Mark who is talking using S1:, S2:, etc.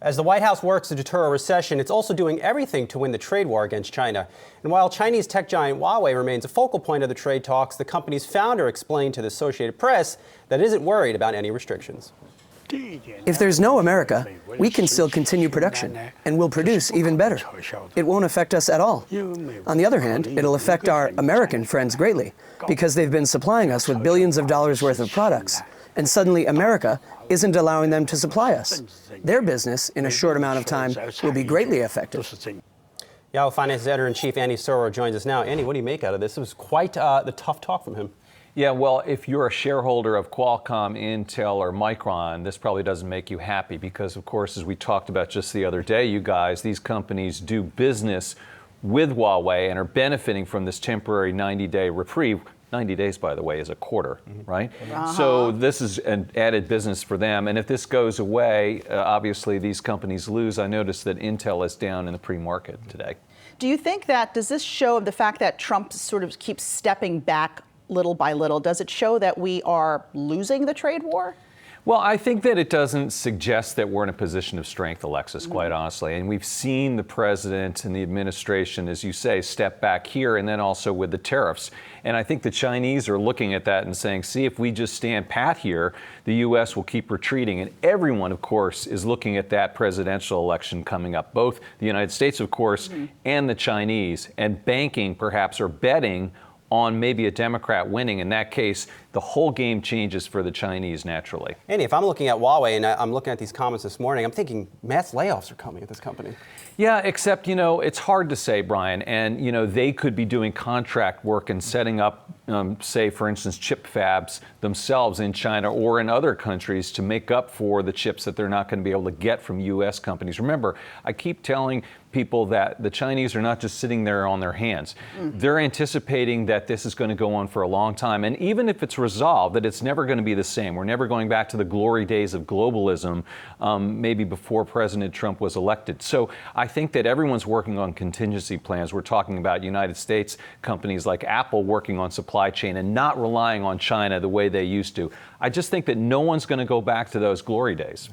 S1: As the White House works to deter a recession, it's also doing everything to win the trade war against China. And while Chinese tech giant Huawei remains a focal point of the trade talks, the company's founder explained to the Associated Press that it isn't worried about any restrictions.
S2: If there's no America, we can still continue production, and we'll produce even better. It won't affect us at all. On the other hand, it'll affect our American friends greatly, because they've been supplying us with billions of dollars worth of products, and suddenly America isn't allowing them to supply us. Their business, in a short amount of time, will be greatly affected.
S1: Yahoo Finance editor-in-chief Andy Soro joins us now. Andy, what do you make out of this? It was quite the tough talk from him.
S3: Yeah, well, if you're a shareholder of Qualcomm, Intel, or Micron, this probably doesn't make you happy because, of course, as we talked about just the other day, you guys, these companies do business with Huawei and are benefiting from this temporary 90-day reprieve. 90 days, by the way, is a quarter, right? So this is an added business for them. And if this goes away, obviously these companies lose. I noticed that Intel is down in the pre-market today.
S4: Do you think that, does this show the fact that Trump sort of keeps stepping back little by little, does it show that we are losing the trade war?
S3: Well, I think that it doesn't suggest that we're in a position of strength, Alexis, quite honestly. And we've seen the president and the administration, as you say, step back here and then also with the tariffs. And I think the Chinese are looking at that and saying, see, if we just stand pat here, the U.S. will keep retreating. And everyone, of course, is looking at that presidential election coming up, both the United States, of course, and the Chinese, and banking, perhaps, or betting on maybe a Democrat winning. In that case, the whole game changes for the Chinese naturally.
S1: Andy, if I'm looking at Huawei and I'm looking at these comments this morning, I'm thinking mass layoffs are coming at this company.
S3: Yeah, except, it's hard to say, Brian. And, they could be doing contract work and setting up, say, for instance, chip fabs themselves in China or in other countries to make up for the chips that they're not going to be able to get from U.S. companies. Remember, I keep telling people that the Chinese are not just sitting there on their hands. They're anticipating that this is going to go on for a long time. And even if it's resolved, that it's never going to be the same. We're never going back to the glory days of globalism, maybe before President Trump was elected. So I think that everyone's working on contingency plans. We're talking about United States companies like Apple working on supply chain and not relying on China the way they used to. I just think that no one's going to go back to those glory days.